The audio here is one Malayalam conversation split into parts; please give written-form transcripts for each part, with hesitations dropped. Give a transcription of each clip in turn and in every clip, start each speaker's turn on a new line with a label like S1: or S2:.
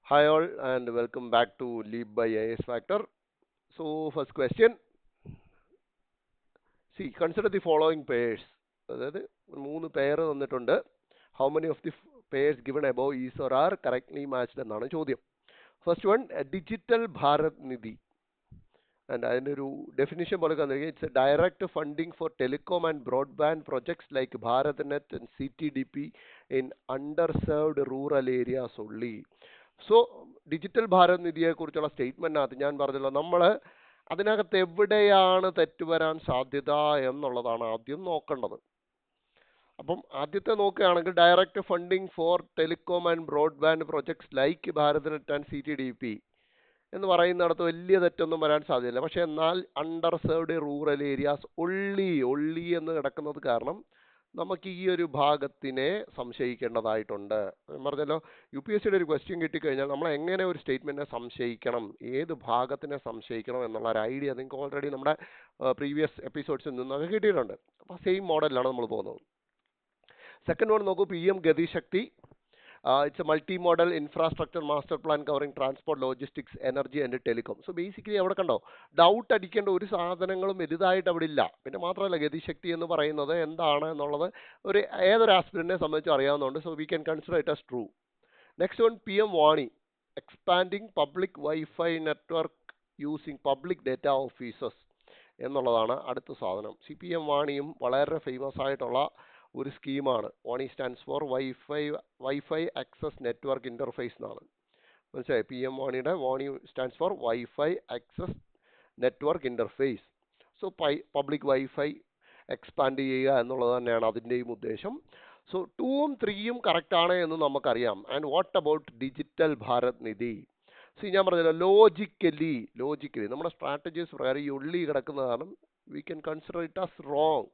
S1: Hi all and welcome back to Leap by AS Factor. So first question, see consider the following pairs. അതായത് മൂന്ന് പെയർ തന്നിട്ടുണ്ട്. How many of the pairs given above is or are correctly matched എന്നാണ് ചോദ്യം. First one, Digital Bharat Nidhi. And അതിൻ്റെ ഒരു ഡെഫിനിഷൻ പോലെ തന്നിരിക്കുന്നത് it's a direct funding for telecom and broadband projects like Bharat net and CTDP in under served rural areas only. So digital Bharat നിധിയെ കുറിച്ചുള്ള സ്റ്റേറ്റ്മെന്റിനകത്ത് ഞാൻ പറഞ്ഞല്ലോ, നമ്മൾ അതിനകത്ത് എവിടെയാണ് തെറ്റുവരാൻ സാധ്യത എന്നുള്ളതാണ് ആദ്യം നോക്കേണ്ടത്. അപ്പം ആദ്യത്തെ നോക്കുകയാണെങ്കിൽ direct funding for telecom and broadband projects like Bharat net and CTDP എന്ന് പറയുന്നിടത്ത് വലിയ തെറ്റൊന്നും വരാൻ സാധ്യതയില്ല. പക്ഷെ എന്നാൽ under served rural areas only എന്ന് കിടക്കുന്നത് കാരണം നമുക്ക് ഈ ഒരു ഭാഗത്തിനെ സംശയിക്കേണ്ടതായിട്ടുണ്ട്. ഞാൻ പറഞ്ഞല്ലോ, UPSCയുടെ ഒരു ക്വസ്റ്റ്യൻ കിട്ടിക്കഴിഞ്ഞാൽ നമ്മൾ എങ്ങനെ ഒരു സ്റ്റേറ്റ്മെന്റിനെ സംശയിക്കണം, ഏത് ഭാഗത്തിനെ സംശയിക്കണം എന്നുള്ള ഒരു ഐഡിയ നിങ്ങൾക്ക് ഓൾറെഡി നമ്മുടെ പ്രീവിയസ് എപ്പിസോഡ്സിൽ നിന്നൊക്കെ കിട്ടിയിട്ടുണ്ട്. അപ്പോൾ സെയിം മോഡലിലാണ് നമ്മൾ പോകുന്നത്. സെക്കൻഡ് വൺ നോക്കൂ, PM ഗതി ശക്തി. It's a multi-modal infrastructure master plan covering transport, logistics, energy and telecom. So basically അവിടെ കണ്ടോ, ഡൗട്ട് അടിക്കേണ്ട ഒരു സാധനങ്ങളും വലുതായിട്ട് അവിടെ ഇല്ല. പിന്നെ മാത്രമല്ല, ഗതിശക്തി എന്ന് പറയുന്നത് എന്താണ് എന്നുള്ളത് ഏതൊരു ആസ്പിരന്റിനെ സംബന്ധിച്ച് അറിയാവുന്നതുകൊണ്ട് so we can consider it as true. Next one, PM വാണി, expanding public wifi network using public data offices എന്നുള്ളതാണ് അടുത്ത സാധനം. PM വാണിയും വളരെ ഫേമസ് ആയിട്ടുള്ള ഒരു സ്കീമാണ്. വാണി stands for wifi access network interface എന്നാണ്. മനസ്സിലായി? PM വാണിയുടെ വാണി stands for wifi access network interface. So public wifi expand ചെയ്യുക എന്നുള്ളത് തന്നെയാണ് അതിൻ്റെയും ഉദ്ദേശം. സോ 2ഉം 3യും കറക്റ്റ് ആണ് എന്ന് നമുക്കറിയാം. And what about digital Bharat Nidhi? ഞാൻ പറഞ്ഞല്ലോ, ലോജിക്കലി നമ്മുടെ സ്ട്രാറ്റജീസ് പ്രകാരം ഈ ഉള്ളി കിടക്കുന്നതാണ്. We can consider it as wrong.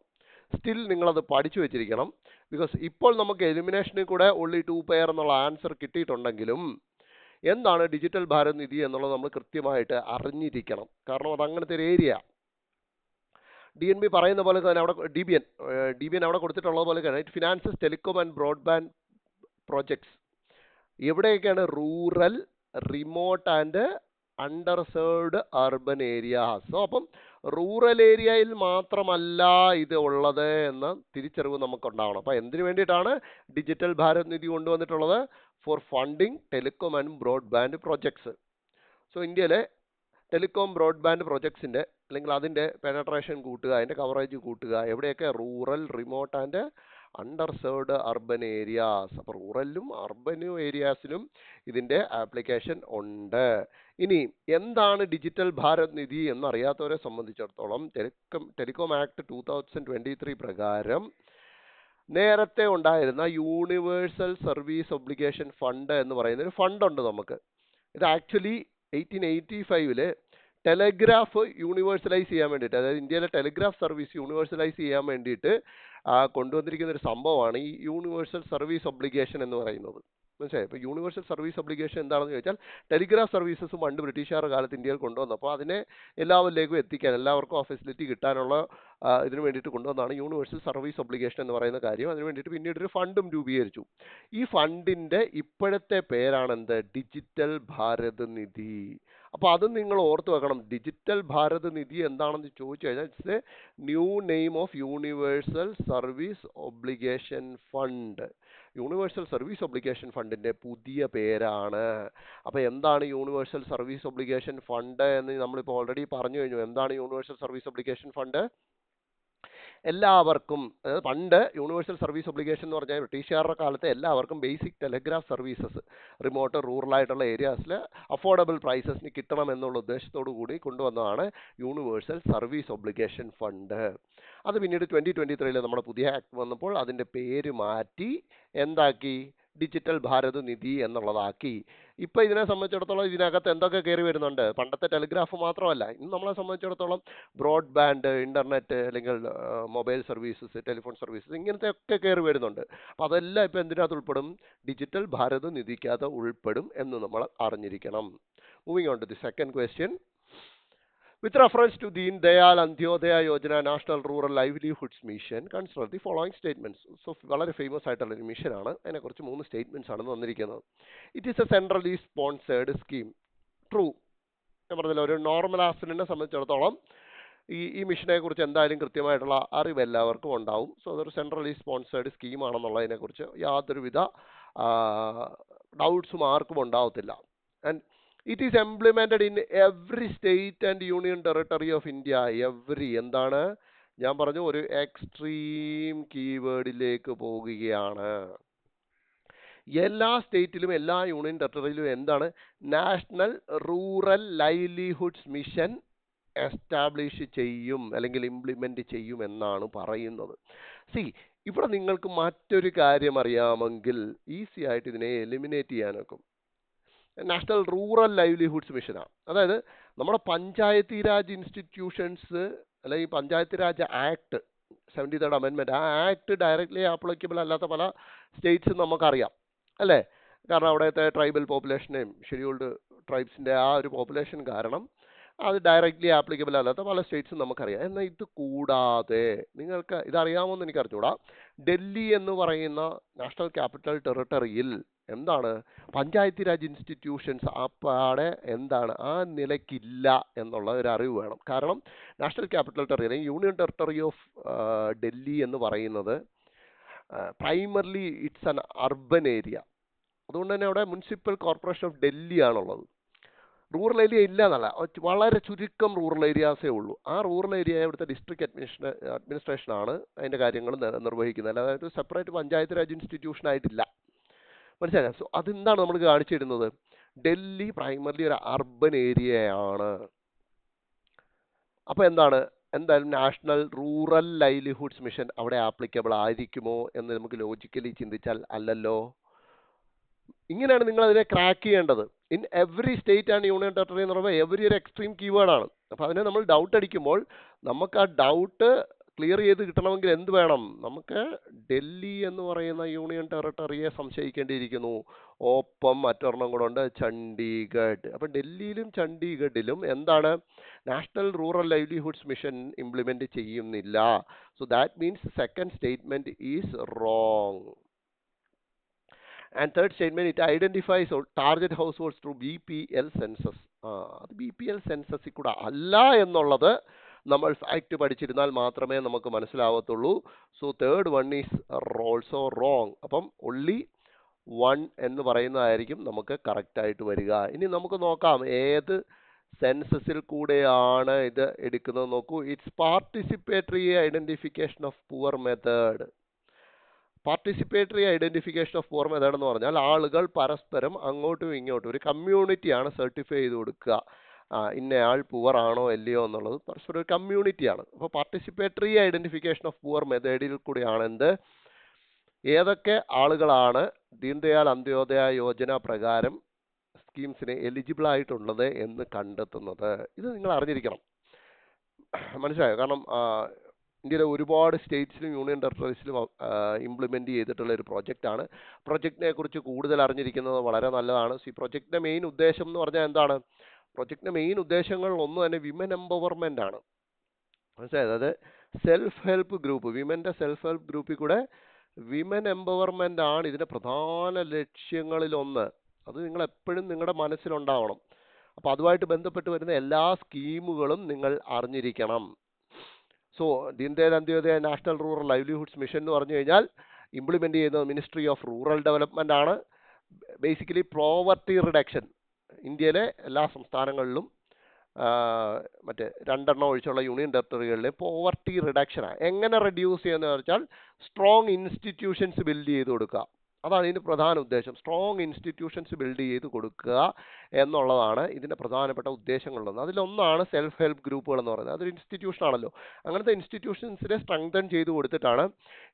S1: Still നിങ്ങളത് പഠിച്ചു വെച്ചിരിക്കണം. ബിക്കോസ് ഇപ്പോൾ നമുക്ക് എലിമിനേഷനിൽ കൂടെ only 2 പെയർ എന്നുള്ള ആൻസർ കിട്ടിയിട്ടുണ്ടെങ്കിലും എന്താണ് ഡിജിറ്റൽ ഭാരത് നിധി എന്നുള്ളത് നമ്മൾ കൃത്യമായിട്ട് അറിഞ്ഞിരിക്കണം. കാരണം അത് അങ്ങനത്തെ ഒരു ഏരിയ. DNB പറയുന്ന പോലെ തന്നെ അവിടെ DBN അവിടെ കൊടുത്തിട്ടുള്ളത് പോലെ തന്നെ it finances telecom and broadband projects. എവിടെയൊക്കെയാണ്? Rural, remote and under served urban areas. So അപ്പം റൂറൽ ഏരിയയിൽ മാത്രമല്ല ഇത് ഉള്ളത് എന്ന തിരിച്ചറിവ് നമുക്കുണ്ടാവണം. അപ്പോൾ എന്തിനു വേണ്ടിയിട്ടാണ് ഡിജിറ്റൽ ഭാരത് നിധി കൊണ്ടുവന്നിട്ടുള്ളത്? For funding telecom and broadband projects. So ഇന്ത്യയിലെ ടെലികോം ബ്രോഡ്ബാൻഡ് പ്രൊജക്ട്സിൻ്റെ അല്ലെങ്കിൽ അതിൻ്റെ പെനട്രേഷൻ കൂട്ടുക, അതിൻ്റെ കവറേജ് കൂട്ടുക. എവിടെയൊക്കെ? Rural, remote and under served urban areas. അപ്പോൾ റൂറലിലും അർബനും ഏരിയാസിലും ഇതിൻ്റെ ആപ്ലിക്കേഷൻ ഉണ്ട്. ഇനി എന്താണ് ഡിജിറ്റൽ ഭാരത് നിധി എന്നറിയാത്തവരെ സംബന്ധിച്ചിടത്തോളം ടെലികോം ആക്ട് 2023 പ്രകാരം നേരത്തെ ഉണ്ടായിരുന്ന യൂണിവേഴ്സൽ സർവീസ് ഒബ്ലിഗേഷൻ ഫണ്ട് എന്ന് പറയുന്ന ഒരു ഫണ്ടുണ്ട് നമുക്ക്. ഇത് ആക്ച്വലി 1885 ടെലഗ്രാഫ് യൂണിവേഴ്സലൈസ് ചെയ്യാൻ വേണ്ടിയിട്ട്, അതായത് ഇന്ത്യയിലെ ടെലിഗ്രാഫ് സർവീസ് യൂണിവേഴ്സലൈസ് ചെയ്യാൻ വേണ്ടിയിട്ട് കൊണ്ടുവന്നിരിക്കുന്ന ഒരു സംഭവമാണ് ഈ യൂണിവേഴ്സൽ സർവീസ് ഒബ്ലിഗേഷൻ എന്ന് പറയുന്നത്. മനസ്സിലായി? ഇപ്പോൾ യൂണിവേഴ്സൽ സർവീസ് ഒബ്ലിഗേഷൻ എന്താണെന്ന് ചോദിച്ചാൽ, ടെലിഗ്രാഫ് സർവീസസ് പണ്ട് ബ്രിട്ടീഷുകാരുടെ കാലത്ത് ഇന്ത്യയിൽ കൊണ്ടുവന്നപ്പോൾ അതിനെ എല്ലാവരിലേക്കും എത്തിക്കാൻ, എല്ലാവർക്കും ആ ഫെസിലിറ്റി കിട്ടാനുള്ള ഇതിനു വേണ്ടിയിട്ട് കൊണ്ടുവന്നതാണ് യൂണിവേഴ്സൽ സർവീസ് ഒബ്ലിഗേഷൻ എന്ന് പറയുന്ന കാര്യം. അതിന് വേണ്ടിയിട്ട് പിന്നീട് ഒരു ഫണ്ടും രൂപീകരിച്ചു. ഈ ഫണ്ടിൻ്റെ ഇപ്പോഴത്തെ പേരാണ് എന്ത്? ഡിജിറ്റൽ ഭാരത് നിധി. അപ്പോൾ അത് നിങ്ങൾ ഓർത്ത് വെക്കണം. ഡിജിറ്റൽ ഭാരത് നിധി എന്താണെന്ന് ചോദിച്ചു കഴിഞ്ഞാൽ it's a new name of universal service obligation fund. Universal service obligation ഫണ്ടിൻ്റെ പുതിയ പേരാണ്. അപ്പോൾ എന്താണ് യൂണിവേഴ്സൽ സർവീസ് ഒബ്ലിഗേഷൻ ഫണ്ട് എന്ന് നമ്മളിപ്പോൾ ഓൾറെഡി പറഞ്ഞു കഴിഞ്ഞു. എന്താണ് യൂണിവേഴ്സൽ സർവീസ് ഒബ്ലിഗേഷൻ ഫണ്ട്? എല്ലാവർക്കും, അതായത് പണ്ട് യൂണിവേഴ്സൽ സർവീസ് ഒബ്ലിഗേഷൻ എന്ന് പറഞ്ഞാൽ ബ്രിട്ടീഷുകാരുടെ കാലത്ത് എല്ലാവർക്കും basic telegraph services remote, rural ആയിട്ടുള്ള ഏരിയാസിൽ അഫോർഡബിൾ പ്രൈസസിന് കിട്ടണം എന്നുള്ള ഉദ്ദേശത്തോടു കൂടി കൊണ്ടുവന്നതാണ് യൂണിവേഴ്സൽ സർവീസ് ഒബ്ലിഗേഷൻ ഫണ്ട്. അത് പിന്നീട് 2023 നമ്മുടെ പുതിയ ആക്ട് വന്നപ്പോൾ അതിൻ്റെ പേര് മാറ്റി എന്താക്കി? ഡിജിറ്റൽ ഭാരത് നിധി എന്നുള്ളതാക്കി. ഇപ്പോൾ ഇതിനെ സംബന്ധിച്ചിടത്തോളം ഇതിനകത്ത് എന്തൊക്കെ കയറി വരുന്നുണ്ട്? പണ്ടത്തെ ടെലിഗ്രാഫ് മാത്രമല്ല, ഇന്ന് നമ്മളെ സംബന്ധിച്ചിടത്തോളം ബ്രോഡ്ബാൻഡ്, ഇൻ്റർനെറ്റ് അല്ലെങ്കിൽ മൊബൈൽ സർവീസസ്, ടെലിഫോൺ സർവീസസ്, ഇങ്ങനത്തെ ഒക്കെ കയറി വരുന്നുണ്ട്. അപ്പോൾ അതെല്ലാം ഇപ്പോൾ എന്തിനകത്ത് ഉൾപ്പെടും? ഡിജിറ്റൽ ഭാരത് നിധിക്കകത്ത് ഉൾപ്പെടും എന്ന് നമ്മൾ അറിഞ്ഞിരിക്കണം. Moving on to the second question. With reference to Deen Dayal Antyodaya Yojana National Rural Livelihoods Mission, consider the following statements. So, വളരെ ഫേമസ് ആയിട്ടുള്ള ഒരു മിഷൻ ആണ്. അതിനെക്കുറിച്ച് 3 സ്റ്റേറ്റ്മെന്റ്സ് ആണ് തന്നിരിക്കുന്നത്. It is A centrally sponsored scheme. True. ഞാൻ പറഞ്ഞല്ലോ, ഒരു നോർമൽ ആസിനെ സംബന്ധിച്ചിടത്തോളം ഈ മിഷനെ കുറിച്ച് എന്തായാലും കൃത്യമായിട്ടുള്ള അറിവ് എല്ലാവർക്കും ഉണ്ടാവും. സോ അതൊരു സെൻട്രലി സ്പോൺസേർഡ് സ്കീമാണെന്നുള്ളതിനെക്കുറിച്ച് യാതൊരുവിധ ഡൗട്ട്സും ആർക്കും ഉണ്ടാവത്തില്ല. And it is implemented in every state and union territory of India. Every എന്താണ് ഞാൻ പറഞ്ഞു, ഒരു എക്സ്ട്രീം കീവേഡിലേക്ക് പോവുകയാണ്. എല്ലാ സ്റ്റേറ്റിലും എല്ലാ യൂണിയൻ ടെറിട്ടറിയിലും എന്താണ് national rural livelihoods mission establish ചെയ്യും അല്ലെങ്കിൽ ഇംപ്ലിമെന്റ് ചെയ്യും എന്നാണ് പറയുന്നത്. ഇവിടെ നിങ്ങൾക്ക് മറ്റൊരു കാര്യം അറിയാമെങ്കിൽ ഈസി ആയിട്ട് ഇതിനെ എലിമിനേറ്റ് ചെയ്യാനൊക്കും. നാഷണൽ റൂറൽ ലൈവ്ലിഹുഡ്സ് മിഷനാണ്. അതായത് നമ്മുടെ പഞ്ചായത്തി രാജ് ഇൻസ്റ്റിറ്റ്യൂഷൻസ് അല്ലെങ്കിൽ Panchayat Raj act 73rd amendment, ആ ആക്ട് ഡയറക്റ്റ്ലി ആപ്ലിക്കബിൾ അല്ലാത്ത പല സ്റ്റേറ്റ്സും നമുക്കറിയാം അല്ലേ? കാരണം അവിടുത്തെ ട്രൈബൽ പോപ്പുലേഷനെയും ഷെഡ്യൂൾഡ് ട്രൈബ്സിൻ്റെ ആ ഒരു പോപ്പുലേഷൻ കാരണം അത് ഡയറക്റ്റ്ലി ആപ്ലിക്കബിൾ അല്ലാത്ത പല സ്റ്റേറ്റ്സും നമുക്കറിയാം. എന്നാൽ ഇത് കൂടാതെ നിങ്ങൾക്ക് ഇതറിയാമോന്ന് എനിക്ക് അറിഞ്ഞൂടാ, ഡൽഹി എന്ന് പറയുന്ന നാഷണൽ ക്യാപിറ്റൽ ടെറിട്ടറിയിൽ എന്താണ് പഞ്ചായത്തി രാജ് ഇൻസ്റ്റിറ്റ്യൂഷൻസ് അപ്പാടെ എന്താണ് ആ നിലയ്ക്കില്ല എന്നുള്ള ഒരു അറിവ് വേണം. കാരണം നാഷണൽ ക്യാപിറ്റൽ ടെറിട്ടറി അല്ലെങ്കിൽ യൂണിയൻ ടെറിട്ടറി ഓഫ് ഡൽഹി എന്ന് പറയുന്നത് primarily it's an urban area. അതുകൊണ്ട് തന്നെ അവിടെ മുനിസിപ്പൽ കോർപ്പറേഷൻ ഓഫ് ഡൽഹി ആണുള്ളത്. റൂറൽ ഏരിയ ഇല്ല എന്നല്ല, വളരെ ചുരുക്കം റൂറൽ ഏരിയാസേ ഉള്ളൂ. ആ റൂറൽ ഏരിയ ഇവിടുത്തെ ഡിസ്ട്രിക്ട് അഡ്മിനിസ്ട്രേഷനാണ് അതിൻ്റെ കാര്യങ്ങൾ നിർവഹിക്കുന്നത്. അതായത് സെപ്പറേറ്റ് പഞ്ചായത്ത് രാജ് ഇൻസ്റ്റിറ്റ്യൂഷൻ ആയിട്ടില്ല. മനസ്സിലാക്കാം. സോ അതെന്താണ് നമ്മൾ കാണിച്ചിരുന്നത്, ഡൽഹി പ്രൈമർലി ഒരു അർബൻ ഏരിയയാണ്. അപ്പോൾ എന്തായാലും നാഷണൽ റൂറൽ ലൈവ്ലിഹുഡ്സ് മിഷൻ അവിടെ ആപ്ലിക്കബിൾ ആയിരിക്കുമോ എന്ന് നമുക്ക് ലോജിക്കലി ചിന്തിച്ചാൽ അല്ലല്ലോ. ഇങ്ങനെയാണ് നിങ്ങൾ അതിനെ ക്രാക്ക് ചെയ്യേണ്ടത്. In every state and union territory എന്ന് പറയുമ്പോൾ എവറി ഒരു എക്സ്ട്രീം കീവേഡാണ്. അപ്പോൾ അതിനെ നമ്മൾ ഡൗട്ട് അടിക്കുമ്പോൾ നമുക്ക് ആ ഡൗട്ട് ക്ലിയർ ചെയ്ത് കിട്ടണമെങ്കിൽ എന്ത് വേണം, നമുക്ക് ഡൽഹി എന്ന് പറയുന്ന യൂണിയൻ ടെറിട്ടറിയെ സംശയിക്കേണ്ടിയിരിക്കുന്നു. ഒപ്പം മറ്റൊരെണ്ണം കൂടെ ഉണ്ട്, ചണ്ഡീഗഡ്. അപ്പം ഡൽഹിയിലും ചണ്ഡീഗഡിലും എന്താണ് national rural livelihoods mission implement ചെയ്യുന്നില്ല. So that means second statement is wrong. And third statement, it identifies target households through BPL census. അത് BPL സെൻസസിൽ കൂടെ അല്ല എന്നുള്ളത് നമ്മൾ ഫാക്ട് പഠിച്ചിരുന്നാൽ മാത്രമേ നമുക്ക് മനസ്സിലാവത്തുള്ളൂ. So third one is also wrong. അപ്പം ഒൺലി 1 എന്ന് പറയുന്നതായിരിക്കും നമുക്ക് കറക്റ്റ് ആയിട്ട് വരിക. ഇനി നമുക്ക് നോക്കാം ഏത് സെൻസസിൽ കൂടെയാണ് ഇത് എടുക്കുന്നത്. നോക്കൂ, it's participatory identification of poor method. Participatory identification of poor method എന്ന് പറഞ്ഞാൽ ആളുകൾ പരസ്പരം അങ്ങോട്ടും ഇങ്ങോട്ടും ഒരു കമ്മ്യൂണിറ്റിയാണ് സർട്ടിഫൈ ചെയ്ത് കൊടുക്കുക. ഇന്നയാൾ പുവർ ആണോ അല്ലയോ എന്നുള്ളത് പരസ്പരം ഒരു കമ്മ്യൂണിറ്റിയാണ്. അപ്പോൾ പാർട്ടിസിപ്പേറ്ററി ഐഡന്റിഫിക്കേഷൻ ഓഫ് പുവർ മെത്തേഡിൽ കൂടിയാണ് ഏതൊക്കെ ആളുകളാണ് ദീൻദയാൽ അന്ത്യോദയ യോജന പ്രകാരം സ്കീംസിന് എലിജിബിൾ ആയിട്ടുള്ളത് എന്ന് കണ്ടെത്തുന്നത്. ഇത് നിങ്ങൾ അറിഞ്ഞിരിക്കണം. മനസ്സിലായോ? കാരണം ഇന്ത്യയിലെ ഒരുപാട് സ്റ്റേറ്റ്സിലും യൂണിയൻ ടെറിട്ടറീസിലും ഇംപ്ലിമെന്റ് ചെയ്തിട്ടുള്ള ഒരു പ്രൊജക്റ്റാണ്. പ്രൊജക്റ്റിനെ കുറിച്ച് കൂടുതൽ അറിഞ്ഞിരിക്കുന്നത് വളരെ നല്ലതാണ്. ഈ പ്രൊജക്റ്റിന്റെ മെയിൻ ഉദ്ദേശം എന്ന് പറഞ്ഞാൽ എന്താണ്? പ്രൊജക്റ്റിന്റെ മെയിൻ ഉദ്ദേശങ്ങൾ ഒന്ന് തന്നെ വിമൻ എംപവർമെന്റ് ആണ്. മനസ്സിലായത്? അതായത് സെൽഫ് ഹെൽപ്പ് ഗ്രൂപ്പ്, വിമന്റെ സെൽഫ് ഹെൽപ്പ് ഗ്രൂപ്പിൽ കൂടെ വിമൻ എംപവർമെന്റ് ആണ് ഇതിന്റെ പ്രധാന ലക്ഷ്യങ്ങളിലൊന്ന്. അത് നിങ്ങൾ എപ്പോഴും നിങ്ങളുടെ മനസ്സിലുണ്ടാവണം. അപ്പോൾ അതുമായിട്ട് ബന്ധപ്പെട്ട് വരുന്ന എല്ലാ സ്കീമുകളും നിങ്ങൾ അറിഞ്ഞിരിക്കണം. So Deendayal Antyodaya national rural livelihoods mission എന്ന് പറഞ്ഞു കഴിഞ്ഞാൽ ഇംപ്ലിമെന്റ് ചെയ്യുന്നത് മിനിസ്ട്രി ഓഫ് റൂറൽ ഡെവലപ്മെന്റ് ആണ്. ബേസിക്കലി പോവർട്ടി റിഡക്ഷൻ ഇന്ത്യയിലെ എല്ലാ സംസ്ഥാനങ്ങളിലും മറ്റേ 2 ഒഴിച്ചുള്ള യൂണിയൻ ടെറിട്ടറികളിലെ പോവർട്ടി റിഡക്ഷനാണ്. എങ്ങനെ റെഡ്യൂസ് ചെയ്യുന്നത് വെച്ചാൽ സ്ട്രോങ് ഇൻസ്റ്റിറ്റ്യൂഷൻസ് ബിൽഡ് ചെയ്ത് കൊടുക്കുക. അതാണ് ഇതിൻ്റെ പ്രധാന ഉദ്ദേശം. സ്ട്രോങ് ഇൻസ്റ്റിറ്റ്യൂഷൻസ് ബിൽഡ് ചെയ്ത് കൊടുക്കുക എന്നുള്ളതാണ് ഇതിൻ്റെ പ്രധാനപ്പെട്ട ഉദ്ദേശങ്ങളുള്ളത്. അതിലൊന്നാണ് സെൽഫ് ഹെൽപ്പ് ഗ്രൂപ്പുകൾ എന്ന് പറയുന്നത്. അതൊരു ഇൻസ്റ്റിറ്റ്യൂഷൻ ആണല്ലോ. അങ്ങനത്തെ ഇൻസ്റ്റിറ്റ്യൂഷൻസിനെ സ്ട്രെങ്തൻ ചെയ്ത് കൊടുത്തിട്ടാണ്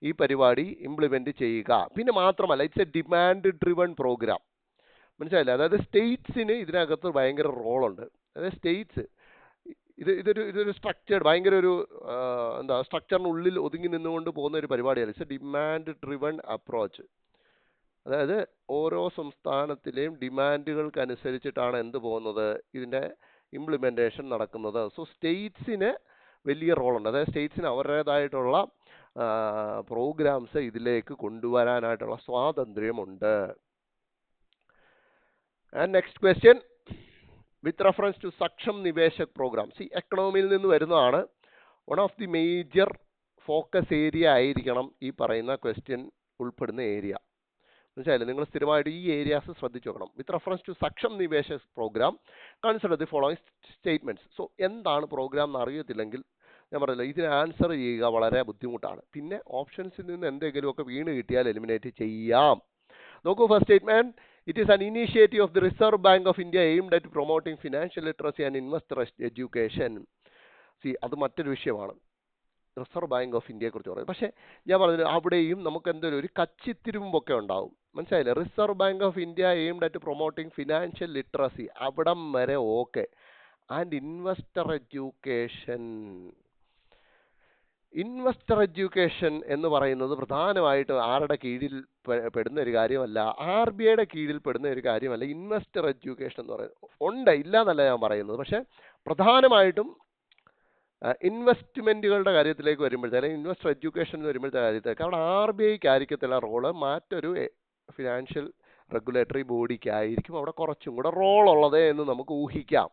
S1: ഈ പരിപാടി ഇംപ്ലിമെന്റ് ചെയ്യുക. പിന്നെ മാത്രമല്ല, it's a demand driven program. മനസ്സിലായില്ലേ? അതായത് സ്റ്റേറ്റ്സിന് ഇതിനകത്ത് ഭയങ്കര റോളുണ്ട്. അതായത് സ്റ്റേറ്റ്സ് ഇതൊരു സ്ട്രക്ചേർഡ് ഭയങ്കര ഒരു സ്ട്രക്ചറിനുള്ളിൽ ഒതുങ്ങി നിന്നുകൊണ്ട് പോകുന്ന ഒരു പരിപാടിയാണ്. It's a demand driven approach. അതായത് ഓരോ സംസ്ഥാനത്തിലെയും ഡിമാൻഡുകൾക്ക് അനുസരിച്ചിട്ടാണ് എന്ത് പോകുന്നത്, ഇതിൻ്റെ ഇംപ്ലിമെൻറ്റേഷൻ നടക്കുന്നത്. സോ സ്റ്റേറ്റ്സിന് വലിയ റോളുണ്ട്. അതായത് സ്റ്റേറ്റ്സിന് അവരുടേതായിട്ടുള്ള പ്രോഗ്രാംസ് ഇതിലേക്ക് കൊണ്ടുവരാനായിട്ടുള്ള സ്വാതന്ത്ര്യമുണ്ട്. And next question with reference to Saksham Niveshak program. എക്കണോമിയിൽ നിന്ന് വരുന്നതാണ്. One of the major focus area ആയിരിക്കണം ഈ പറയുന്ന ക്വസ്റ്റ്യൻ ഉൾപ്പെടുന്ന ഏരിയ. മനസ്സിലായില്ലേ? നിങ്ങൾ സ്ഥിരമായിട്ട് ഈ ഏരിയാസ് ശ്രദ്ധിച്ചു നോക്കണം. With reference to Saksham Niveshak program consider the following statements. So എന്താണ് പ്രോഗ്രാം എന്ന് അറിയത്തില്ലെങ്കിൽ ഞാൻ പറഞ്ഞില്ല, ഇതിന് ആൻസർ ചെയ്യുക വളരെ ബുദ്ധിമുട്ടാണ്. പിന്നെ ഓപ്ഷൻസിൽ നിന്ന് എന്തെങ്കിലുമൊക്കെ വീണ് കിട്ടിയാൽ എലിമിനേറ്റ് ചെയ്യാം. നോക്കൂ, first statement, it is an initiative of the reserve bank of India aimed at promoting financial literacy and investor education. അത് മറ്റൊരു വിഷയമാണ്, റിസർവ് ബാങ്ക് ഓഫ് ഇന്ത്യയെ കുറിച്ച് പറയുന്നത്. പക്ഷേ ഞാൻ പറഞ്ഞത് അവിടെയും നമുക്ക് എന്തെങ്കിലും ഒരു കച്ചിത്തിരിമ്പൊക്കെ ഉണ്ടാവും. മനസ്സിലായില്ലേ? Reserve bank of India aimed at promoting financial literacy, അവിടം വരെ okay. And investor education, investor education എന്ന് പറയുന്നത് പ്രധാനമായിട്ട് ആരുടെ കീഴിൽ പെടുന്ന ഒരു കാര്യമല്ല, RBIയുടെ കീഴിൽ പെടുന്ന ഒരു കാര്യമല്ല. ഇൻവെസ്റ്റർ എഡ്യൂക്കേഷൻ എന്ന് പറയുന്നത് ഉണ്ട്, ഇല്ലാന്നല്ല ഞാൻ പറയുന്നത്. പക്ഷേ പ്രധാനമായിട്ടും ഇൻവെസ്റ്റ്മെന്റുകളുടെ കാര്യത്തിലേക്ക് വരുമ്പോഴത്തേക്ക്, അല്ലെങ്കിൽ ഇൻവെസ്റ്റർ എഡ്യൂക്കേഷൻ എന്ന് വരുമ്പോഴത്തെ കാര്യത്തിലേക്ക് അവിടെ RBIക്ക് ആയിരിക്കത്തില്ല റോള്, മറ്റൊരു ഫിനാൻഷ്യൽ റെഗുലേറ്ററി ബോഡിക്കായിരിക്കും അവിടെ കുറച്ചും കൂടെ റോൾ ഉള്ളത് എന്ന് നമുക്ക് ഊഹിക്കാം.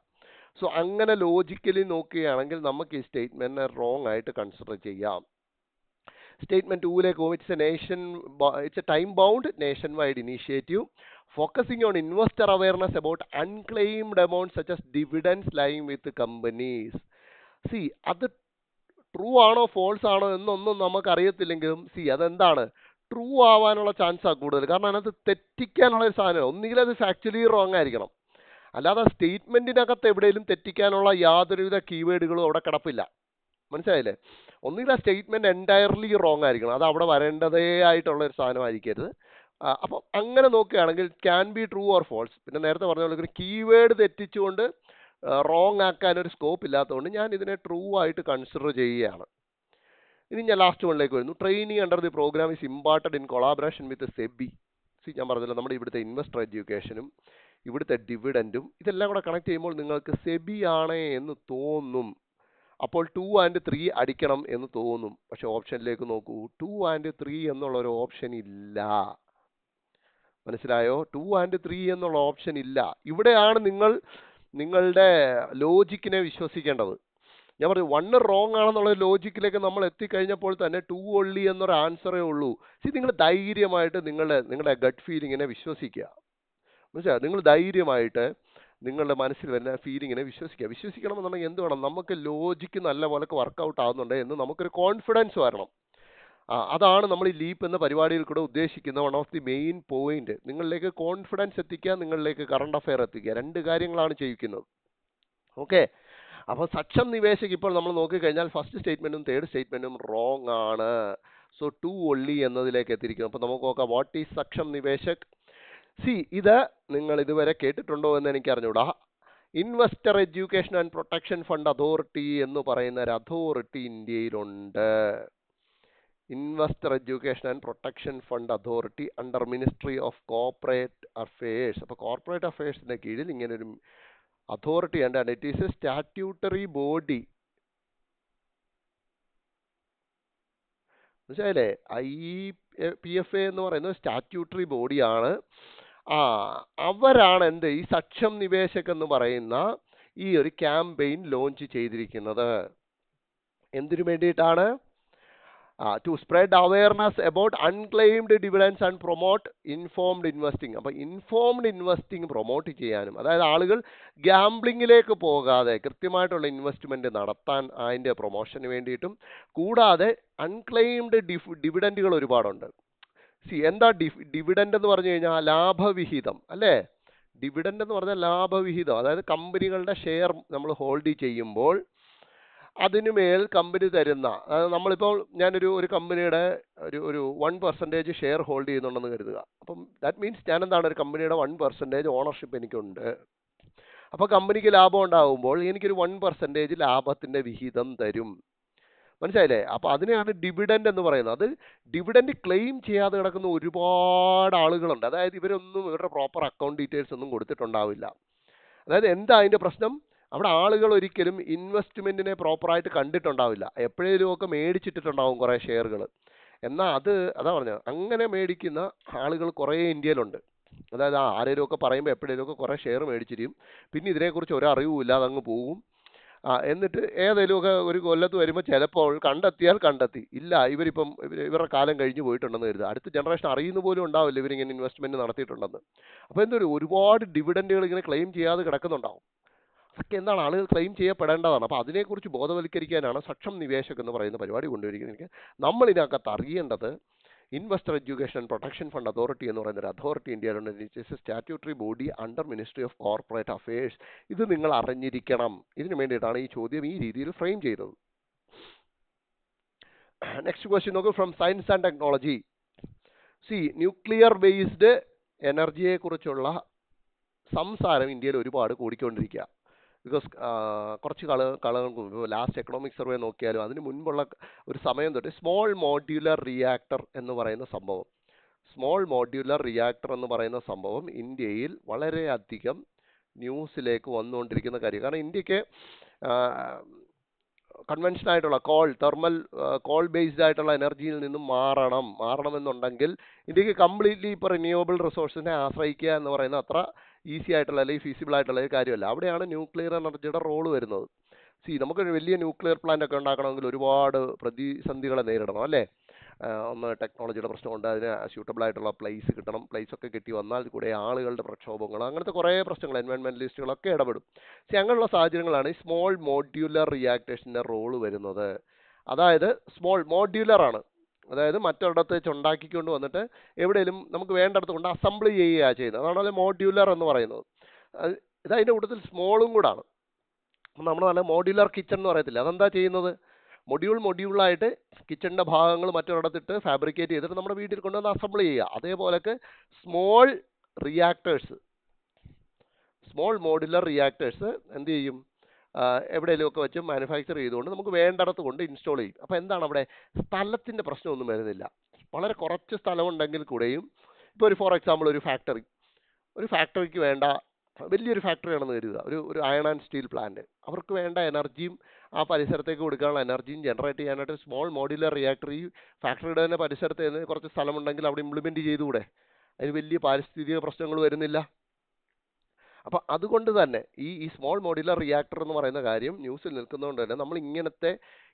S1: സോ അങ്ങനെ ലോജിക്കലി നോക്കുകയാണെങ്കിൽ നമുക്ക് ഈ സ്റ്റേറ്റ്മെന്റിനെ റോങ് ആയിട്ട് കൺസിഡർ ചെയ്യാം. സ്റ്റേറ്റ്മെന്റ് 2ലേക്ക് പോകും. It's A time bound nation wide initiative focusing on investor awareness about unclaimed amount such as dividends lying with companies. അത് ട്രൂ ആണോ ഫോൾസ് ആണോ എന്നൊന്നും നമുക്ക് അറിയത്തില്ലെങ്കിലും അതെന്താണ്, ട്രൂ ആവാനുള്ള ചാൻസാണ് കൂടുതൽ. കാരണം അതിനകത്ത് തെറ്റിക്കാനുള്ള ഒരു സാധനം, ഒന്നുകിൽ അത് ഫാക്ച്വലി റോങ് ആയിരിക്കണം, അല്ലാതെ സ്റ്റേറ്റ്മെന്റിനകത്ത് എവിടെയെങ്കിലും തെറ്റിക്കാനുള്ള യാതൊരുവിധ കീവേഡുകളും അവിടെ കിടപ്പില്ല. മനസ്സിലായില്ലേ? ഒന്നുകിൽ ആ സ്റ്റേറ്റ്മെന്റ് എൻറ്റയർലി റോങ് ആയിരിക്കണം, അത് അവിടെ വരേണ്ടതേ ആയിട്ടുള്ള ഒരു സാധനമായിരിക്കരുത്. അപ്പം അങ്ങനെ നോക്കുകയാണെങ്കിൽ can be true or false. പിന്നെ നേരത്തെ പറഞ്ഞ പോലെ ഒരു കീവേഡ് തെറ്റിച്ചുകൊണ്ട് റോങ് ആക്കാൻ ഒരു സ്കോപ്പ് ഇല്ലാത്തതുകൊണ്ട് ഞാൻ ഇതിനെ ട്രൂ ആയിട്ട് കൺസിഡർ ചെയ്യുകയാണ്. ഇനി ഞാൻ ലാസ്റ്റ് വണ്ണിലേക്ക് വരുന്നു. Training under the program is imparted in collaboration with SEBI. ഞാൻ പറഞ്ഞല്ലോ, നമ്മുടെ ഇവിടുത്തെ ഇൻവെസ്റ്റർ എഡ്യൂക്കേഷനും ഇവിടുത്തെ ഡിവിഡൻറ്റും ഇതെല്ലാം കൂടെ കണക്ട് ചെയ്യുമ്പോൾ നിങ്ങൾക്ക് സെബി ആണ് എന്ന് തോന്നും. അപ്പോൾ 2 and 3 അടിക്കണം എന്ന് തോന്നും. പക്ഷെ ഓപ്ഷനിലേക്ക് നോക്കൂ, 2 and 3 എന്നുള്ള ഒരു ഓപ്ഷൻ ഇല്ല. മനസ്സിലായോ? 2 and 3 എന്നുള്ള ഓപ്ഷൻ ഇല്ല. ഇവിടെയാണ് നിങ്ങൾ നിങ്ങളുടെ ലോജിക്കിനെ വിശ്വസിക്കേണ്ടത്. ഞാൻ പറഞ്ഞു 1 റോങ് ആണെന്നുള്ള ലോജിക്കിലേക്ക് നമ്മൾ എത്തിക്കഴിഞ്ഞപ്പോൾ തന്നെ 2 only എന്നൊരു ആൻസറേ ഉള്ളൂ. നിങ്ങൾ ധൈര്യമായിട്ട് നിങ്ങളുടെ ഗട്ട് ഫീലിങ്ങിനെ വിശ്വസിക്കുക. മനസ്സിലായോ? നിങ്ങൾ ധൈര്യമായിട്ട് നിങ്ങളുടെ മനസ്സിൽ വരുന്ന ഫീലിങ്ങിനെ വിശ്വസിക്കുക. വിശ്വസിക്കണമെന്നുണ്ടെങ്കിൽ എന്ത് വേണം? നമുക്ക് ലോജിക്ക് നല്ല പോലെ വർക്കൗട്ട് ആവുന്നുണ്ട് എന്ന് നമുക്കൊരു കോൺഫിഡൻസ് വരണം. അതാണ് നമ്മൾ ഈ ലീപ്പ് എന്ന പരിപാടിയിൽ കൂടെ ഉദ്ദേശിക്കുന്ന one of the main point. നിങ്ങളിലേക്ക് കോൺഫിഡൻസ് എത്തിക്കുക, നിങ്ങളിലേക്ക് കറണ്ട് അഫെയർ എത്തിക്കുക, 2 കാര്യങ്ങളാണ് ചെയ്യിക്കുന്നത്. ഓക്കെ, അപ്പോൾ സക്ഷം നിവേശക് ഇപ്പോൾ നമ്മൾ നോക്കിക്കഴിഞ്ഞാൽ ഫസ്റ്റ് സ്റ്റേറ്റ്മെന്റും തേർഡ് സ്റ്റേറ്റ്മെന്റും റോങ് ആണ്. സോ 2 only എന്നതിലേക്ക് എത്തിയിരിക്കുന്നു. അപ്പോൾ നമുക്ക് നോക്കാം, വാട്ട് ഈസ് സക്ഷം നിവേശക്? ഇത് നിങ്ങൾ ഇതുവരെ കേട്ടിട്ടുണ്ടോ എന്ന് എനിക്ക് അറിഞ്ഞൂടാ. Investor education and protection fund authority എന്ന് പറയുന്ന ഒരു അതോറിറ്റി ഇന്ത്യയിലുണ്ട്. Investor education and protection fund authority under ministry of corporate affairs. അപ്പോൾ കോർപ്പറേറ്റ് അഫയേഴ്സിന്റെ കീഴിൽ ഇങ്ങനൊരു അതോറിറ്റി ഉണ്ട്. And it is A statutory body. മനസ്സിലായില്ലേ? IPFA എന്ന് പറയുന്നത് സ്റ്റാറ്റ്യൂട്ടറി ബോഡിയാണ്. അവരാണ് ഈ സക്ഷം നിവേശക് എന്ന് പറയുന്ന ഈ ഒരു ക്യാമ്പയിൻ ലോഞ്ച് ചെയ്തിരിക്കുന്നത്. എന്തിനു വേണ്ടിയിട്ടാണ്? To spread awareness about unclaimed dividends and promote informed investing. അപ്പോൾ ഇൻഫോംഡ് ഇൻവെസ്റ്റിംഗ് പ്രൊമോട്ട് ചെയ്യാനും, അതായത് ആളുകൾ ഗാംബ്ലിങ്ങിലേക്ക് പോകാതെ കൃത്യമായിട്ടുള്ള ഇൻവെസ്റ്റ്മെന്റ് നടത്താൻ അതിൻ്റെ പ്രൊമോഷന് വേണ്ടിയിട്ടും, കൂടാതെ അൺക്ലെയിംഡ് ഡിവിഡൻറ്റുകൾ ഒരുപാടുണ്ട്. എന്താ ഡിവിഡൻഡ് എന്ന് പറഞ്ഞു കഴിഞ്ഞാൽ ലാഭവിഹിതം അല്ലേ? ഡിവിഡൻഡ് എന്ന് പറഞ്ഞാൽ ലാഭവിഹിതം, അതായത് കമ്പനികളുടെ ഷെയർ നമ്മൾ ഹോൾഡ് ചെയ്യുമ്പോൾ അതിനുമേൽ കമ്പനി തരുന്ന, അതായത് നമ്മളിപ്പോൾ ഒരു കമ്പനിയുടെ ഒരു 1% ഷെയർ ഹോൾഡ് ചെയ്യുന്നുണ്ടെന്ന് കരുതുക. അപ്പം ദാറ്റ് മീൻസ് ഞാൻ എന്താണ്, ഒരു കമ്പനിയുടെ 1% ഓണർഷിപ്പ് എനിക്കുണ്ട്. അപ്പോൾ കമ്പനിക്ക് ലാഭം ഉണ്ടാകുമ്പോൾ എനിക്കൊരു 1% ലാഭത്തിന്റെ വിഹിതം തരും. മനസ്സിലായില്ലേ? അപ്പോൾ അതിനെയാണ് ഡിവിഡൻഡ് എന്ന് പറയുന്നത്. അത് ഡിവിഡൻഡ് ക്ലെയിം ചെയ്യാതെ കിടക്കുന്ന ഒരുപാട് ആളുകളുണ്ട്. അതായത് ഇവരുടെ പ്രോപ്പർ അക്കൗണ്ട് ഡീറ്റെയിൽസ് ഒന്നും കൊടുത്തിട്ടുണ്ടാവില്ല. അതായത് എന്താ അതിന്റെ പ്രശ്നം? അവിടെ ആളുകൾ ഒരിക്കലും ഇൻവെസ്റ്റ്മെന്റിനെ പ്രോപ്പറായിട്ട് കണ്ടിട്ടുണ്ടാവില്ല. എപ്പോഴേലുമൊക്കെ മേടിച്ചിട്ടിട്ടുണ്ടാവും കുറേ ഷെയറുകൾ. എന്നാൽ അതാ പറഞ്ഞത്, അങ്ങനെ മേടിക്കുന്ന ആളുകൾ കുറേ ഇന്ത്യയിലുണ്ട്. അതായത് ആരെങ്കിലുമൊക്കെ പറയുമ്പോൾ എപ്പോഴേലുമൊക്കെ കുറേ ഷെയർ മേടിച്ചിരിക്കും, പിന്നെ ഇതിനെക്കുറിച്ച് ഒരു അറിവുമില്ല, അതങ്ങ് പോകും. എന്നിട്ട് ഏതെങ്കിലുമൊക്കെ ഒരു കൊല്ലത്ത് വരുമ്പോൾ ചിലപ്പോൾ കണ്ടെത്തിയാൽ കണ്ടെത്തി, ഇല്ല ഇവരിപ്പം ഇവരുടെ കാലം കഴിഞ്ഞു പോയിട്ടുണ്ടെന്ന് കരുതുക, അടുത്ത ജനറേഷൻ അറിയുന്ന പോലും ഉണ്ടാവില്ല ഇവരിങ്ങനെ ഇൻവെസ്റ്റ്മെന്റ് നടത്തിയിട്ടുണ്ടെന്ന്. അപ്പോൾ എന്തൊരു ഒരുപാട് ഡിവിഡൻഡുകൾ ഇങ്ങനെ ക്ലെയിം ചെയ്യാതെ കിടക്കുന്നുണ്ടാവും. അതൊക്കെ എന്താണ്, ആളുകൾ ക്ലെയിം ചെയ്യപ്പെടേണ്ടതാണ്. അപ്പോൾ അതിനെക്കുറിച്ച് ബോധവൽക്കരിക്കാനാണ് സക്ഷം നിവേശക് എന്ന് പറയുന്ന പരിപാടി കൊണ്ടുവരിക്കുന്നത്. നമ്മൾ ഇതിനകത്ത് അറിയേണ്ടത് investor education and protection fund authority എന്ന് പറയുന്ന ഒരു അതോറിറ്റി ഇന്ത്യയിലുണ്ട്. It is A statutory body under ministry of corporate affairs. ഇത് നിങ്ങൾ അറിഞ്ഞിരിക്കണം. ഇതിനു വേണ്ടിയിട്ടാണ് ഈ ചോദ്യം ഈ രീതിയിൽ ഫ്രെയിം ചെയ്തത്. നെക്സ്റ്റ് ക്വസ്റ്റ്യൻ നോക്കൂ, from science and technology. Nuclear based എനർജിയെ കുറിച്ചുള്ള സംസാരം ഇന്ത്യയിൽ ഒരുപാട് കൂടിക്കൊണ്ടിരിക്കുക. ബിക്കോസ് കുറച്ച് കളകൾക്ക് ലാസ്റ്റ് എക്കണോമിക് സർവേ നോക്കിയാലും അതിന് മുൻപുള്ള ഒരു സമയം തൊട്ട് സ്മോൾ മോഡ്യുലർ റിയാക്ടർ എന്ന് പറയുന്ന സംഭവം ഇന്ത്യയിൽ വളരെയധികം ന്യൂസിലേക്ക് വന്നുകൊണ്ടിരിക്കുന്ന കാര്യം. കാരണം ഇന്ത്യക്ക് കൺവെൻഷൻ ആയിട്ടുള്ള കോൾ ബേസ്ഡ് ആയിട്ടുള്ള എനർജിയിൽ നിന്നും മാറണമെന്നുണ്ടെങ്കിൽ ഇന്ത്യക്ക് കംപ്ലീറ്റ്ലി ഇപ്പോൾ റിന്യൂവബിൾ റിസോഴ്സിനെ ആശ്രയിക്കുക എന്ന് പറയുന്ന അത്ര ഈസി ആയിട്ടുള്ള അല്ലെങ്കിൽ ഫീസിബിൾ ആയിട്ടുള്ള ഒരു കാര്യമല്ല. അവിടെയാണ് ന്യൂക്ലിയർ എനർജിയുടെ റോള് വരുന്നത്. നമുക്കൊരു വലിയ ന്യൂക്ലിയർ പ്ലാന്റ് ഒക്കെ ഉണ്ടാക്കണമെങ്കിൽ ഒരുപാട് പ്രതിസന്ധികളെ നേരിടണം, അല്ലേ? ഒന്ന് ടെക്നോളജിയുടെ പ്രശ്നമുണ്ട്, അതിന് സ്യൂട്ടബിൾ ആയിട്ടുള്ള പ്ലേസ് കിട്ടണം. പ്ലേസ് ഒക്കെ കിട്ടി വന്നാൽ കൂടെ ആളുകളുടെ പ്രക്ഷോഭങ്ങൾ, അങ്ങനത്തെ കുറേ പ്രശ്നങ്ങൾ, എൻവയോൺമെന്റലിസ്റ്റുകളൊക്കെ ഇടപെടും. അങ്ങനെയുള്ള സാഹചര്യങ്ങളാണ് ഈ സ്മോൾ മോഡ്യുലർ റിയാക്ടേഴ്സിന്റെ റോള് വരുന്നത്. അതായത് സ്മോൾ മോഡ്യുലർ ആണ്, അതായത് മറ്റൊരിടത്ത് വെച്ച് ഉണ്ടാക്കിക്കൊണ്ട് വന്നിട്ട് എവിടെയെങ്കിലും നമുക്ക് വേണ്ടടുത്ത് കൊണ്ട് അസംബിൾ ചെയ്യുകയാണ് ചെയ്യുന്നത്. അതാണല്ലോ മോഡ്യുലർ എന്ന് പറയുന്നത്. ഇതതിൻ്റെ കൂട്ടത്തിൽ സ്മോളും കൂടാണ്. നമ്മൾ നല്ല മോഡ്യുലർ കിച്ചൺ എന്ന് പറയത്തില്ല, അതെന്താ ചെയ്യുന്നത്? മൊഡ്യൂളായിട്ട് കിച്ചണിൻ്റെ ഭാഗങ്ങൾ മറ്റൊരിടത്തിട്ട് ഫാബ്രിക്കേറ്റ് ചെയ്തിട്ട് നമ്മുടെ വീട്ടിൽ കൊണ്ടുവന്ന് അസംബിൾ ചെയ്യുക. അതേപോലൊക്കെ സ്മോൾ മോഡുലർ റിയാക്ടേഴ്സ് എന്ത് ചെയ്യും? എവിടെയെങ്കിലുമൊക്കെ വെച്ച് മാനുഫാക്ചർ ചെയ്തുകൊണ്ട് നമുക്ക് വേണ്ടിടത്ത് കൊണ്ട് ഇൻസ്റ്റാൾ ചെയ്യും. അപ്പോൾ എന്താണ്, അവിടെ സ്ഥലത്തിൻ്റെ പ്രശ്നമൊന്നും വരുന്നില്ല. വളരെ കുറച്ച് സ്ഥലമുണ്ടെങ്കിൽ കൂടെയും, ഇപ്പോൾ ഫോർ എക്സാമ്പിൾ ഒരു ഫാക്ടറിക്ക് വേണ്ട വലിയൊരു ഫാക്ടറിയാണെന്ന് കരുതുക, ഒരു അയൺ ആൻഡ് സ്റ്റീൽ പ്ലാന്റ്. അവർക്ക് വേണ്ട എനർജിയും ആ പരിസരത്തേക്ക് കൊടുക്കാനുള്ള എനർജിയും ജനറേറ്റ് ചെയ്യാനായിട്ട് സ്മോൾ മോഡുലർ റിയാക്ടർ ഈ ഫാക്ടറിയുടെ തന്നെ പരിസരത്ത് നിന്ന് കുറച്ച് സ്ഥലമുണ്ടെങ്കിൽ അവിടെ ഇംപ്ലിമെൻറ്റ് ചെയ്തുകൂടെ? അതിന് വലിയ പാരിസ്ഥിതിക പ്രശ്നങ്ങൾ വരുന്നില്ല. അപ്പോൾ അതുകൊണ്ട് തന്നെ ഈ സ്മോൾ മോഡുലർ റിയാക്ടർ എന്ന് പറയുന്ന കാര്യം ന്യൂസിൽ നിൽക്കുന്നതുകൊണ്ട് തന്നെ നമ്മൾ ഇങ്ങനത്തെ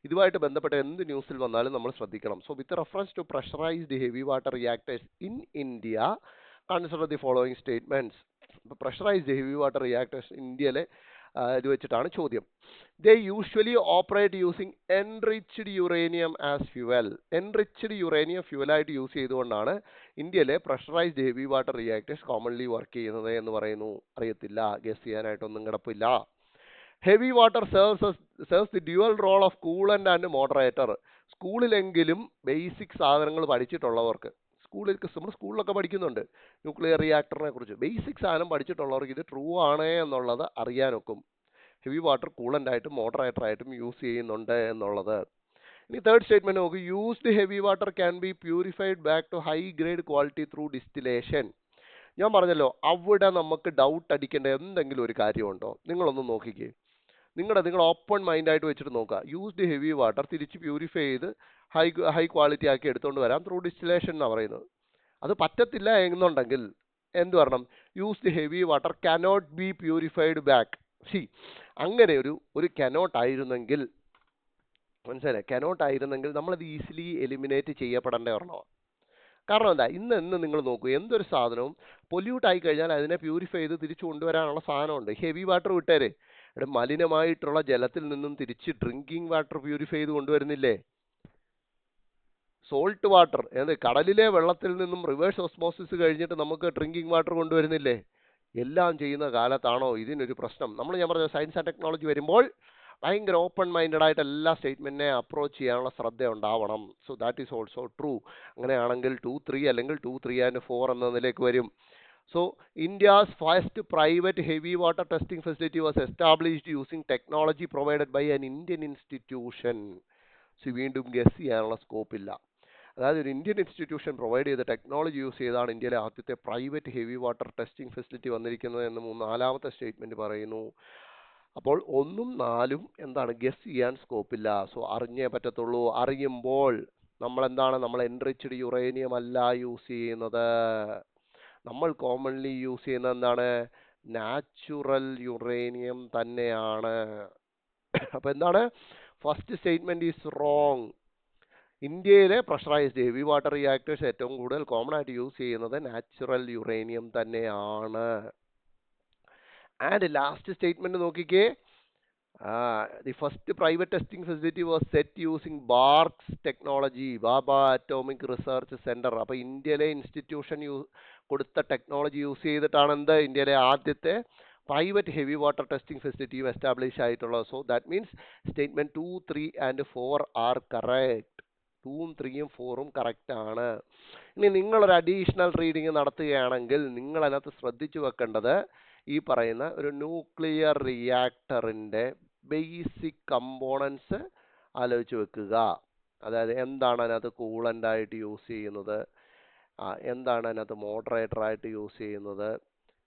S1: ഇതുമായിട്ട് ബന്ധപ്പെട്ട എന്ത് ന്യൂസിൽ വന്നാലും നമ്മൾ ശ്രദ്ധിക്കണം. With reference to pressurised heavy water reactors in India consider the following statements. ഇപ്പോൾ പ്രഷറൈസ്ഡ് ഹെവി വാട്ടർ റിയാക്ടേഴ്സ് ഇന്ത്യയിലെ ഇത് വെച്ചിട്ടാണ് ചോദ്യം. They usually operate using enriched uranium as fuel. Enriched uranium ഫ്യുവലായിട്ട് യൂസ് ചെയ്തുകൊണ്ടാണ് ഇന്ത്യയിലെ pressurised heavy water reactors commonly work ചെയ്യുന്നത് എന്ന് പറയുന്നു. അറിയത്തില്ല, ഗസ് ചെയ്യാനായിട്ടൊന്നും കിടപ്പില്ല. Heavy water serves the dual role of coolant and moderator. സ്കൂളിലെങ്കിലും ബേസിക് സാധനങ്ങൾ പഠിച്ചിട്ടുള്ളവർക്ക്, നമ്മൾ സ്കൂളിലൊക്കെ പഠിക്കുന്നുണ്ട് ന്യൂക്ലിയർ റിയാക്ടറിനെ കുറിച്ച്, ബേസിക് സാധനം പഠിച്ചിട്ടുള്ളവർക്ക് ഇത് ട്രൂ ആണ് എന്നുള്ളത് അറിയാനൊക്കും. ഹെവി വാട്ടർ കൂളന്റ് ആയിട്ടും മോഡറേറ്റർ ആയിട്ടും യൂസ് ചെയ്യുന്നുണ്ട് എന്നുള്ളത്. ഇനി തേർഡ് സ്റ്റേറ്റ്മെന്റ് നോക്കൂ, used heavy water can be purified back to high grade quality through distillation. ഞാൻ പറഞ്ഞല്ലോ, അവിടെ നമുക്ക് ഡൗട്ട് അടിക്കേണ്ട എന്തെങ്കിലും ഒരു കാര്യമുണ്ടോ? നിങ്ങളൊന്ന് നോക്കിക്കേ, നിങ്ങൾ ഓപ്പൺ മൈൻഡായിട്ട് വെച്ചിട്ട് നോക്കുക. യൂസ്ഡ് ഹെവി വാട്ടർ തിരിച്ച് പ്യൂരിഫൈ ചെയ്ത് ഹൈ ക്വാളിറ്റി ആക്കി എടുത്തുകൊണ്ട് വരാം ത്രൂ ഡിസ്റ്റിലേഷൻ എന്നാണ് പറയുന്നത്. അത് പറ്റത്തില്ല എന്നുണ്ടെങ്കിൽ എന്ത് പറയണം? Used heavy water cannot B purified back. അങ്ങനെ ഒരു കനോട്ട് ആയിരുന്നെങ്കിൽ, മനസ്സിലായി, കനോട്ട് ആയിരുന്നെങ്കിൽ നമ്മളത് ഈസിലി എലിമിനേറ്റ് ചെയ്യപ്പെടേണ്ട ഒരെണ്ണമാണ്. കാരണം എന്താ, ഇന്ന് നിങ്ങൾ നോക്കൂ, എന്തൊരു സാധനവും പൊല്യൂട്ട് ആയി കഴിഞ്ഞാൽ അതിനെ പ്യൂരിഫൈ ചെയ്ത് തിരിച്ചു കൊണ്ടുവരാനുള്ള സാധനമുണ്ട്. ഹെവി വാട്ടർ വിട്ടേരെ, ഇവിടെ മലിനമായിട്ടുള്ള ജലത്തിൽ നിന്നും തിരിച്ച് ഡ്രിങ്കിങ് വാട്ടർ പ്യൂരിഫൈ ചെയ്ത് കൊണ്ടുവരുന്നില്ലേ? സോൾട്ട് വാട്ടർ, കടലിലെ വെള്ളത്തിൽ നിന്നും റിവേഴ്സ് ഓസ്മോസിസ് കഴിഞ്ഞിട്ട് നമുക്ക് ഡ്രിങ്കിങ് വാട്ടർ കൊണ്ടുവരുന്നില്ലേ? എല്ലാം ചെയ്യുന്ന കാലത്താണോ ഇതിനൊരു പ്രശ്നം? ഞാൻ പറഞ്ഞ സയൻസ് ആൻഡ് ടെക്നോളജി വരുമ്പോൾ ഭയങ്കര ഓപ്പൺ മൈൻഡഡ് ആയിട്ട് എല്ലാ സ്റ്റേറ്റ്മെന്റിനെ അപ്രോച്ച് ചെയ്യാനുള്ള ശ്രദ്ധ ഉണ്ടാവണം. That is also true. അങ്ങനെയാണെങ്കിൽ 2-3 അല്ലെങ്കിൽ 2-3-4 എന്ന നിലയ്ക്ക് വരും. India's first private heavy water testing facility was established using technology provided by an Indian institution. വീണ്ടും ഗസ് ചെയ്യാനുള്ള സ്കോപ്പില്ല. അതായത് ഒരു ഇന്ത്യൻ ഇൻസ്റ്റിറ്റ്യൂഷൻ പ്രൊവൈഡ് ചെയ്ത ടെക്നോളജി യൂസ് ചെയ്താണ് ഇന്ത്യയിലെ ആദ്യത്തെ private heavy water testing facility വന്നിരിക്കുന്നത് എന്ന് നാലാമത്തെ സ്റ്റേറ്റ്മെന്റ് പറയുന്നു. അപ്പോൾ 1ഉം 4ഉം എന്താണ് ഗസ് ചെയ്യാൻ സ്കോപ്പില്ല. സോ അറിഞ്ഞേ പറ്റത്തുള്ളൂ. അറിയുമ്പോൾ നമ്മൾ എൻറിച്ച്ഡ് യുറേനിയം അല്ല യൂസ് ചെയ്യുന്നത്. നമ്മൾ കോമൺലി യൂസ് ചെയ്യുന്നത് എന്താണ്? നാച്ചുറൽ യുറേനിയം തന്നെയാണ്. അപ്പൊ എന്താണ്? First statement is wrong. ഇന്ത്യയിലെ പ്രഷറൈസ്ഡ് ഹെവി വാട്ടർ റിയാക്ടേഴ്സ് ഏറ്റവും കൂടുതൽ കോമൺ ആയിട്ട് യൂസ് ചെയ്യുന്നത് നാച്ചുറൽ യുറേനിയം തന്നെയാണ്. ആൻഡ് ലാസ്റ്റ് സ്റ്റേറ്റ്മെന്റ് നോക്കിക്കേ, the first private testing facility was set using BARC's technology, Baba Atomic Research Center. അപ്പോൾ ഇന്ത്യയിലെ ഇൻസ്റ്റിറ്റ്യൂഷൻ കൊടുത്ത ടെക്നോളജി യൂസ് ചെയ്തിട്ടാണ് എന്ത് ഇന്ത്യയിലെ ആദ്യത്തെ പ്രൈവറ്റ് ഹെവി വാട്ടർ ടെസ്റ്റിംഗ് ഫെസിലിറ്റിയും എസ്റ്റാബ്ലിഷ് ആയിട്ടുള്ളത്. So that means statement 2, 3 and 4 are correct. 2ഉം 3ഉം 4ഉം കറക്റ്റ് ആണ്. ഇനി നിങ്ങളൊരു അഡീഷണൽ റീഡിംഗ് നടത്തുകയാണെങ്കിൽ നിങ്ങൾ അതിനകത്ത് ശ്രദ്ധിച്ചു വെക്കേണ്ടത് ഈ പറയുന്ന ഒരു ന്യൂക്ലിയർ റിയാക്ടറിൻ്റെ ബേസിക് കമ്പോണൻസ് ആലോചിച്ച് വെക്കുക. അതായത് എന്താണ് അതിനകത്ത് കൂളൻ്റ് ആയിട്ട് യൂസ് ചെയ്യുന്നത്, എന്താണ് അതിനകത്ത് മോഡറേറ്റർ ആയിട്ട് യൂസ് ചെയ്യുന്നത്,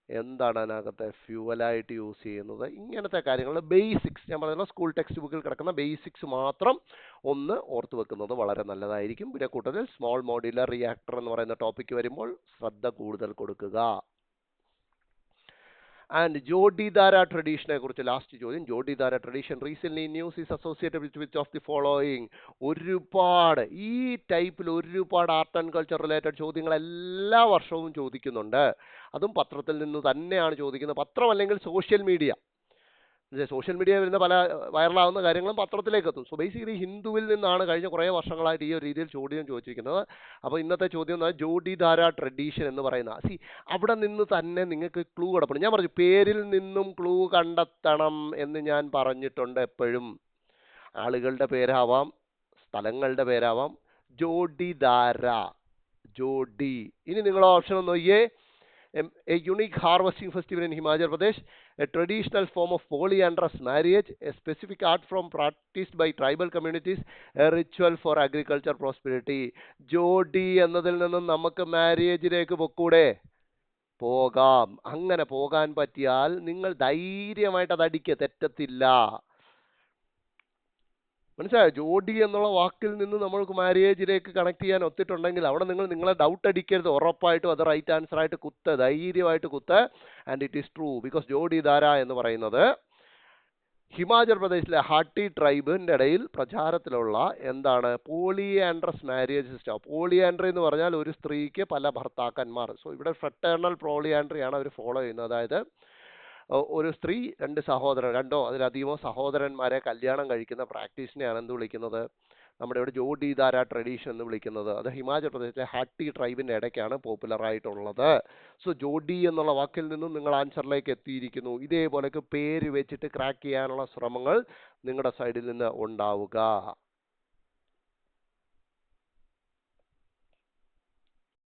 S1: എന്താണ് അതിനകത്തെ ഫ്യൂവലായിട്ട് യൂസ് ചെയ്യുന്നത്, ഇങ്ങനത്തെ കാര്യങ്ങൾ ബേസിക്സ്, ഞാൻ പറഞ്ഞ സ്കൂൾ ടെക്സ്റ്റ് ബുക്കിൽ കിടക്കുന്ന ബേസിക്സ് മാത്രം ഒന്ന് ഓർത്ത് വെക്കുന്നത് വളരെ നല്ലതായിരിക്കും. പിന്നെ കൂട്ടത്തിൽ സ്മോൾ മോഡുലാർ റിയാക്ടർ എന്ന് പറയുന്ന ടോപ്പിക്ക് വരുമ്പോൾ ശ്രദ്ധ കൂടുതൽ കൊടുക്കുക. ആൻഡ് ജോഡിധാര ട്രഡീഷനെ കുറിച്ച് ലാസ്റ്റ് ചോദ്യം. Jodidara tradition recent news is associated with of the following. ഒരുപാട് ഈ ടൈപ്പിൽ ഒരുപാട് ആർട്ട് ആൻഡ് കൾച്ചർ റിലേറ്റഡ് ചോദ്യങ്ങൾ എല്ലാ വർഷവും ചോദിക്കുന്നുണ്ട്. അതും പത്രത്തിൽ നിന്ന് തന്നെയാണ് ചോദിക്കുന്നത്. പത്രം അല്ലെങ്കിൽ സോഷ്യൽ മീഡിയ. സോഷ്യൽ മീഡിയ വരുന്ന പല വൈറലാവുന്ന കാര്യങ്ങളും പത്രത്തിലേക്ക് എത്തും. സോ ബേസിക്കലി ഹിന്ദുവിൽ നിന്നാണ് കഴിഞ്ഞ കുറേ വർഷങ്ങളായിട്ട് ഈ ഒരു രീതിയിൽ ചോദ്യം ചോദിച്ചിരിക്കുന്നത്. അപ്പോൾ ഇന്നത്തെ ചോദ്യം എന്ന് പറഞ്ഞാൽ ജോഡിധാര ട്രഡീഷൻ എന്ന് പറയുന്ന അവിടെ നിന്ന് തന്നെ നിങ്ങൾക്ക് ക്ലൂ കിടപ്പണം. ഞാൻ പറഞ്ഞു പേരിൽ നിന്നും ക്ലൂ കണ്ടെത്തണം എന്ന് ഞാൻ പറഞ്ഞിട്ടുണ്ട്. എപ്പോഴും ആളുകളുടെ പേരാവാം, സ്ഥലങ്ങളുടെ പേരാവാം. ജോഡിധാര, ജോഡി. ഇനി നിങ്ങൾ ഓപ്ഷൻ ഒന്ന് നോക്കിയേ. A unique harvesting festival in Himachal Pradesh, a traditional form of polyandrous marriage, a specific art form practiced by tribal communities, a ritual for agriculture prosperity. ജോഡി എന്നതിൽ നിന്നും നമുക്ക് മാരേജിലേക്ക് പൊക്കൂടെ? പോകാം. അങ്ങനെ പോകാൻ പറ്റിയാൽ നിങ്ങൾ ധൈര്യമായിട്ട് അത് അടിക്കുക, തെറ്റത്തില്ല. മനസ്സിലായോ? ജോഡി എന്നുള്ള വാക്കിൽ നിന്ന് നമ്മൾക്ക് മാരേജിലേക്ക് കണക്ട് ചെയ്യാൻ ഒത്തിട്ടുണ്ടെങ്കിൽ അവിടെ നിങ്ങളെ ഡൗട്ട് അടിക്കരുത്. ഉറപ്പായിട്ടും അത് റൈറ്റ് ആൻസർ ആയിട്ട് കുത്ത്, ധൈര്യമായിട്ട് കുത്ത്. And it is true. Because Jodidara എന്ന് പറയുന്നത് ഹിമാചൽ പ്രദേശിലെ ഹാട്ടി ട്രൈബിൻ്റെ ഇടയിൽ പ്രചാരത്തിലുള്ള എന്താണ് പോളിയാൻഡ്രസ് മാരേജ് സിസ്റ്റം. പോളിയാൻഡ്രി എന്ന് പറഞ്ഞാൽ ഒരു സ്ത്രീക്ക് പല ഭർത്താക്കന്മാർ. സോ ഇവിടെ ഫ്രട്ടേണൽ പോളിയാൻഡ്രിയാണ് അവർ ഫോളോ ചെയ്യുന്നത്. അതായത് ഒരു സ്ത്രീ രണ്ടോ അതിലധികമോ സഹോദരന്മാരെ കല്യാണം കഴിക്കുന്ന പ്രാക്ടീസിനെയാണ് എന്ത് വിളിക്കുന്നത്? നമ്മുടെ ഇവിടെ ജോഡിധാര ട്രഡീഷൻ എന്ന് വിളിക്കുന്നത്. അത് ഹിമാചൽ പ്രദേശിലെ ഹാട്ടി ട്രൈബിൻ്റെ ഇടയ്ക്കാണ് പോപ്പുലർ ആയിട്ടുള്ളത്. സോ ജോഡി എന്നുള്ള വാക്കിൽ നിന്നും നിങ്ങൾ ആൻസറിലേക്ക് എത്തിയിരിക്കുന്നു. ഇതേപോലൊക്കെ പേര് വെച്ചിട്ട് ക്രാക്ക് ചെയ്യാനുള്ള ശ്രമങ്ങൾ നിങ്ങളുടെ സൈഡിൽ നിന്ന് ഉണ്ടാവുക.